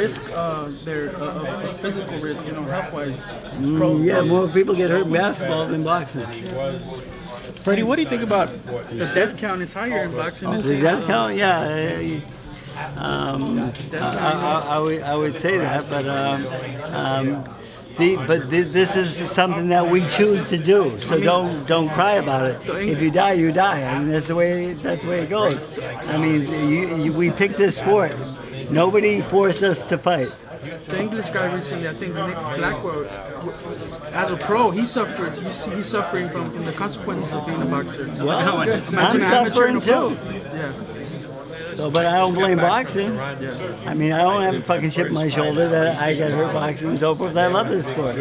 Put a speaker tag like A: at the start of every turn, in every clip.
A: risk there, of physical risk, health-wise?
B: Yeah, more people get hurt in basketball than boxing.
A: Freddie, what do you think about the death count is higher in boxing?
B: The death count, yeah. I would say that, but this is something that we choose to do. So don't cry about it. If you die, you die. I mean, that's the way it goes. I mean, we picked this sport. Nobody forced us to fight.
A: The English guy recently, I think Nick Blackwell, as a pro, he's suffering from the consequences of being a boxer.
B: Well, I'm suffering too.
A: Yeah.
B: So, but I don't blame boxing. I mean, I don't have a fucking chip on my shoulder that I got hurt boxing and so forth. I love this sport.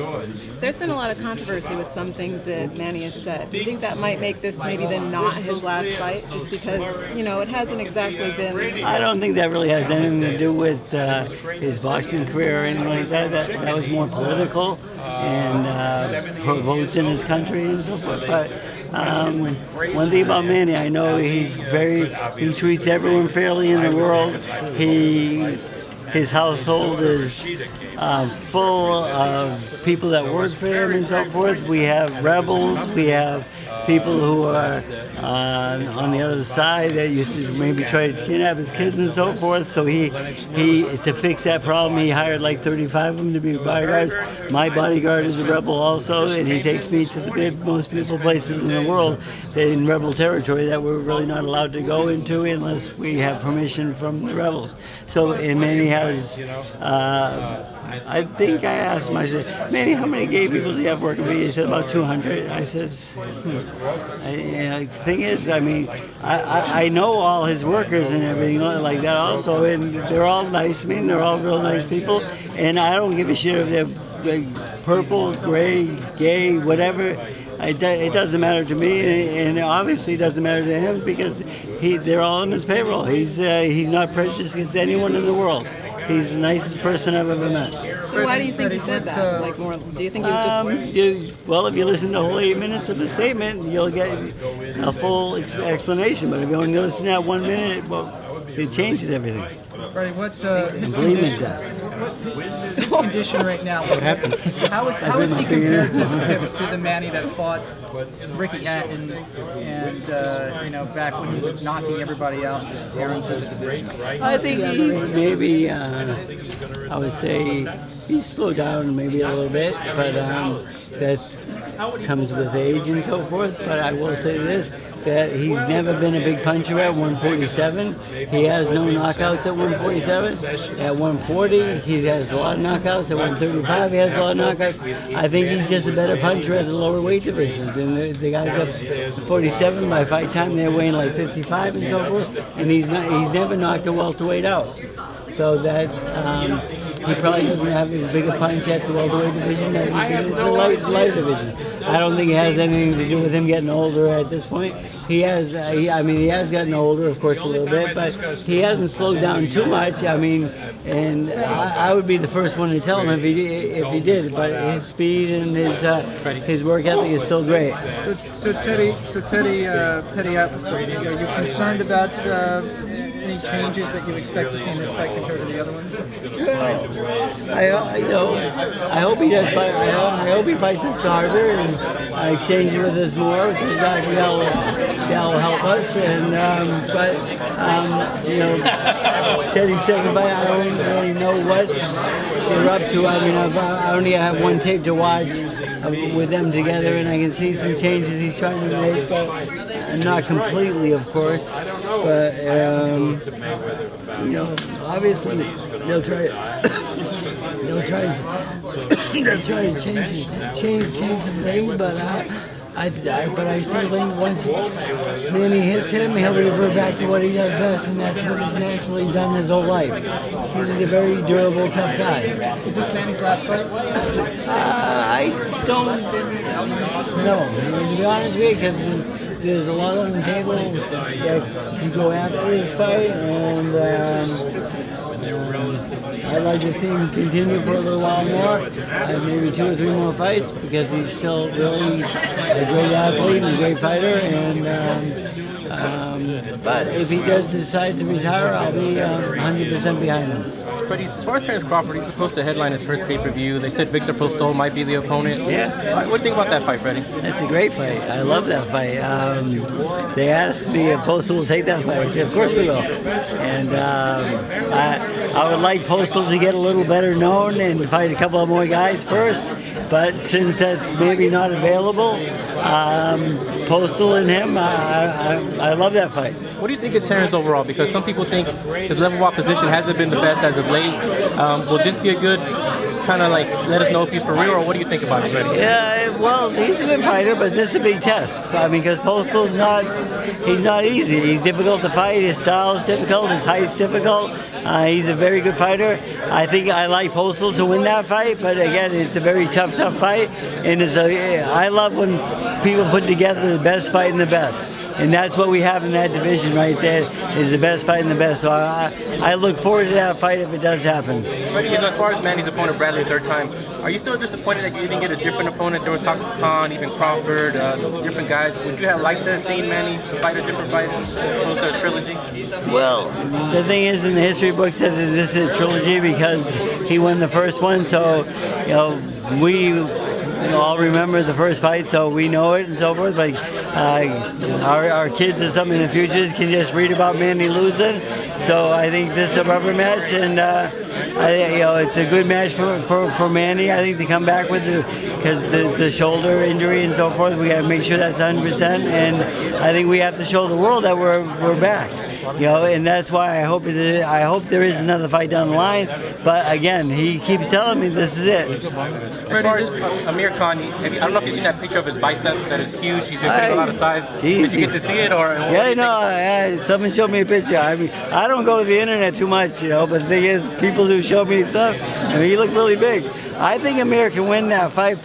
C: There's been a lot of controversy with some things that Manny has said. Do you think that might make this maybe then not his last fight, just because, it hasn't exactly been...
B: I don't think that really has anything to do with his boxing career or anything like that. That was more political and for votes in his country and so forth. But one thing about Manny, I know he treats everyone fairly in the world. His household is full of people that work for him and so forth. We have rebels, we have people who are on the other side that used to maybe try to kidnap his kids and so forth. So he to fix that problem, he hired like 35 of them to be bodyguards. My bodyguard is a rebel also, and he takes me to the most beautiful places in the world in rebel territory that we're really not allowed to go into unless we have permission from the rebels. So, and Manny has, I think I asked him, I said, Manny, how many gay people do you have working for you? He said, about 200. I said, the thing is, I mean, I know all his workers and everything like that also, and they're all nice. I mean, they're all real nice people, and I don't give a shit if they're purple, gray, gay, whatever. It doesn't matter to me, and obviously it doesn't matter to him because they're all on his payroll. He's not prejudiced against anyone in the world. He's the nicest person I've ever met.
C: So why do you think he said that? Like more, do you think he was just...
B: Well, if you listen to the whole 8 minutes of the statement, you'll get a full explanation. But if you only listen to that 1 minute, well, it changes everything.
D: Freddie, his condition right now? What happened? How is he compared to the Manny that fought Ricky Hatton and back when he was knocking everybody out and just tearing through the division?
B: I think he's maybe I would say he's slowed down maybe a little bit, but that comes with age and so forth. But I will say this, that he's never been a big puncher at 147. He has no knockouts at 147. At 140, he has a lot of knockouts. At 135, he has a lot of knockouts. I think he's just a better puncher at the lower weight divisions. And the guys up 47, by fight time, they're weighing like 55 and so forth. And he's never knocked a welterweight out. So that he probably doesn't have as big a punch at the welterweight division as he did at the light division. I don't think it has anything to do with him getting older at this point. He has gotten older, of course, a little bit, but he hasn't slowed down too much. I mean, and I would be the first one to tell him if he did. But his speed and his work ethic is still great.
D: So Teddy, you're concerned about any changes that you expect to see in this fight compared to the other ones?
B: I hope he does fight. I hope he fights us harder and exchanges with us more, because that'll help us. And Teddy's second fight, I don't really know what they're up to. I mean, I only have one tape to watch with them together, and I can see some changes he's trying to make, but not completely, of course. But obviously they'll try to change some things, but I still think once Manny hits him, he'll revert back to what he does best, and that's what he's naturally done his whole life. He's a very durable, tough guy.
D: Is this Manny's last fight?
B: I don't know, to be honest with you, because there's a lot on the table that can go after this fight, and I'd like to see him continue for a little while more, maybe 2 or 3 more fights, because he's still really a great athlete and a great fighter. And but if he does decide to retire, I'll be 100% behind him.
E: Freddie, as far as Terence Crawford, he's supposed to headline his first pay-per-view. They said Viktor Postol might be the opponent.
B: Yeah.
E: What do you think about that fight, Freddie?
B: That's a great fight. I love that fight. They asked me if Postal will take that fight. I said, of course we will. And I would like Postal to get a little better known and fight a couple of more guys first. But since that's maybe not available, Postal and him, I love that fight.
E: What do you think of Terence overall? Because some people think his level of opposition hasn't been the best as of late. Will this be a good kind of like let us know if he's for real, or what do you think about it, Freddie?
B: Yeah, well, he's a good fighter, but this is a big test. I mean, because Postal's he's not easy. He's difficult to fight. His style is difficult. His height's difficult. He's a very good fighter. I think I like Postal to win that fight, but again, it's a very tough fight. And I love when people put together the best fight and the best. And that's what we have in that division right there, is the best fight and the best. So I look forward to that fight if it does happen.
E: Freddie, as far as Manny's opponent, Bradley, a third time, are you still disappointed that you didn't get a different opponent? There was talks of Khan, even Crawford, different guys. Would you have liked to have seen Manny fight a different fight as opposed to a trilogy?
B: Well, the thing is, in the history books, that this is a trilogy because he won the first one. So, we all remember the first fight, so we know it and so forth. But our kids or something in the future can just read about Manny losing. So I think this is a rubber match, and it's a good match for Manny. I think to come back with because the shoulder injury and so forth, we got to make sure that's 100%. And I think we have to show the world that we're back. And that's why I hope there is another fight down the line. But again, he keeps telling me this is it.
E: As far as Amir Khan, I don't know if you've seen that picture of his bicep that is huge. He's been putting a lot of size. Did you get to see it, or?
B: Yeah, no. Someone showed me a picture. I mean, I don't go to the internet too much, but the thing is, people do show me stuff. I mean, he looked really big. I think Amir can win that fight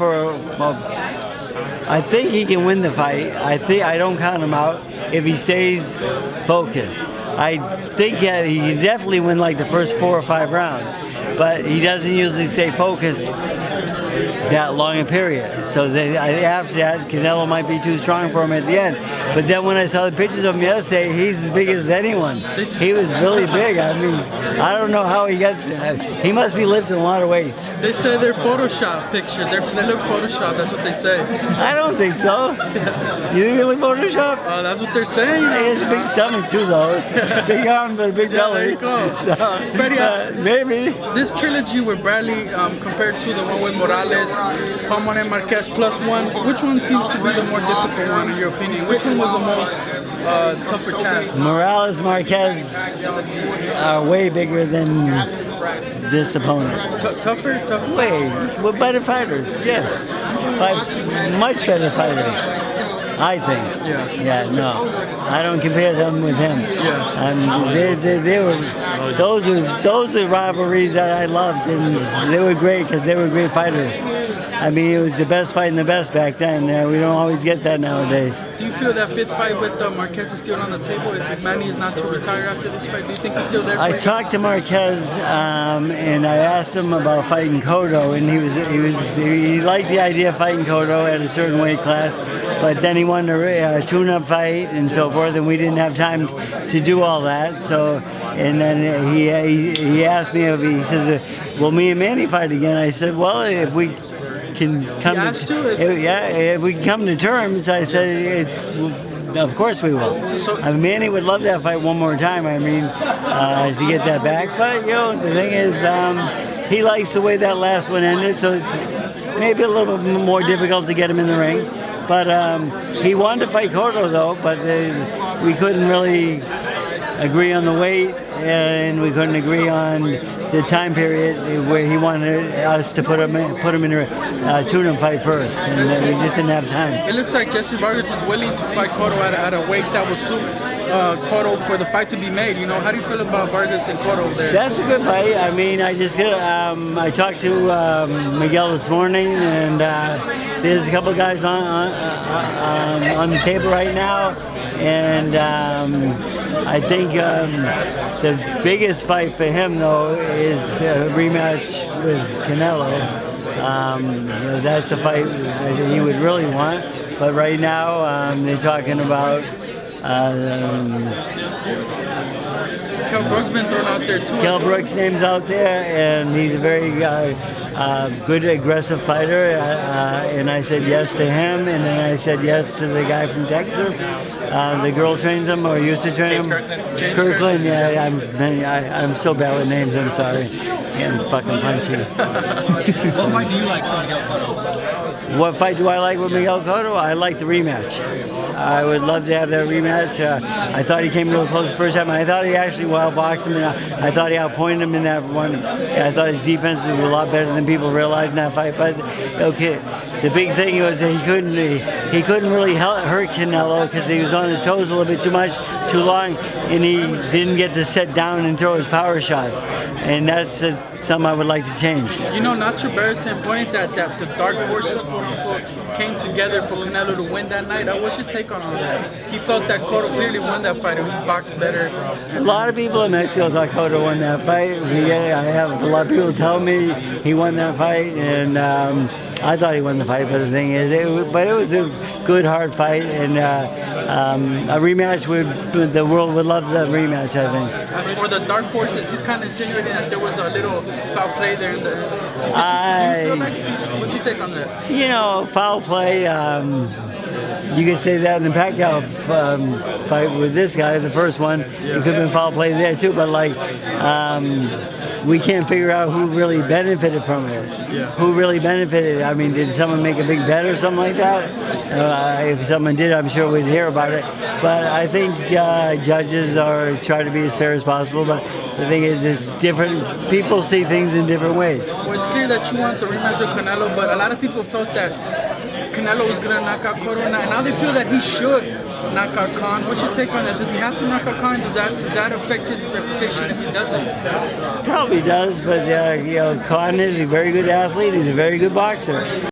B: I think he can win the fight. I don't count him out if he stays focused. I think he can definitely win like the first 4 or 5 rounds, but he doesn't usually stay focused that long a period. So after that, Canelo might be too strong for him at the end. But then when I saw the pictures of him yesterday, he's as big as anyone. He was really big. I mean, I don't know how he must be lifting a lot of weights.
A: They say they're Photoshop pictures. They look Photoshop. That's what they say.
B: I don't think so. You think they look Photoshop?
A: That's what they're saying.
B: He has a big stomach too, though. Big arm, but a big belly.
A: There you go.
B: So,
A: Freddie,
B: maybe.
A: This trilogy with Bradley compared to the one with Morales, Juan Manuel Marquez +1, which one seems to be the more difficult one in your opinion? Which one was the most tougher task?
B: Morales, Marquez are way bigger than this opponent.
A: Tougher?
B: Way. We're better fighters, yes. But much better fighters. I think. Yeah. No. I don't compare them with him. They were. Those are rivalries that I loved, and they were great because they were great fighters. I mean, it was the best fight and the best back then. We don't always get that nowadays.
A: Do you feel that 5th fight with Marquez is still on the table? If Manny is not to retire after this fight, do you think he's still there?
B: I talked to Marquez, and I asked him about fighting Cotto, and he liked the idea of fighting Cotto at a certain weight class, but then he wanted a tune-up fight and so forth, and we didn't have time to do all that. So, and then he asked me he says, "Will me and Manny fight again?" I said, "Well, if we can come if we can come to terms," I said, of course we will. Manny would love that fight one more time. I mean, to get that back. But the thing is, he likes the way that last one ended, so it's maybe a little bit more difficult to get him in the ring. But he wanted to fight Cotto though, but we couldn't really agree on the weight, and we couldn't agree on the time period where he wanted us to put him in a tune-up fight first, and we just didn't have time.
A: It looks like Jesse Vargas is willing to fight Cotto at a weight that will suit Cotto for the fight to be made. How do you feel about Vargas and Cotto there?
B: That's a good fight. I mean, I talked to Miguel this morning, and there's a couple guys on the table right now, and I think the biggest fight for him, though, is a rematch with Canelo. That's a fight that he would really want. But right now, they're talking about
A: Kell Brooks been thrown out there too.
B: Kell Brooks' name's out there, and he's a very good, aggressive fighter. And I said yes to him, and then I said yes to the guy from Texas. The girl trains him, or used to train him.
E: James
B: Kirkland. Yeah, I'm so bad with names. I'm sorry. I'm fucking punchy.
D: What fight do you like from Miguel Cotto?
B: What fight do I like with Miguel Cotto? I like the rematch. I would love to have that rematch. I thought he came real close the first time. I thought he actually wild boxed him. And I thought he outpointed him in that one. I thought his defense was a lot better than people realized in that fight. But okay, the big thing was that he couldn't really hurt Canelo because he was on his toes a little bit too much, too long, and he didn't get to sit down and throw his power shots. And that's something I would like to change.
A: You know, Nacho Barristan pointed that the dark forces, quote unquote, came together for Canelo to win that night. What's your take on all that? He felt that Cotto clearly won that fight, and he boxed better.
B: A lot of people in Mexico thought Cotto won that fight. I have a lot of people tell me he won that fight, and I thought he won the fight. But the thing is, it was a good, hard fight, and a rematch the world would love that rematch, I think.
A: As for the dark forces, he's kind of insinuating that there was a little foul play there. What's your take on that?
B: You know, foul play. You could say that in the Pacquiao fight with this guy, the first one. It could have been foul play there too, but we can't figure out who really benefited from it.
A: Yeah.
B: Who really benefited? I mean, did someone make a big bet or something like that? If someone did, I'm sure we'd hear about it. But I think judges are trying to be as fair as possible. But the thing is, it's different. People see things in different ways.
A: Well, it's clear that you want the rematch with Canelo, but a lot of people felt that Canelo was going to knock out Cotto, and now they feel that he should knock out Khan. What's your take on that? Does he have to knock out Khan? Does that affect his reputation if he doesn't?
B: Probably does, but Khan is a very good athlete. He's a very good boxer,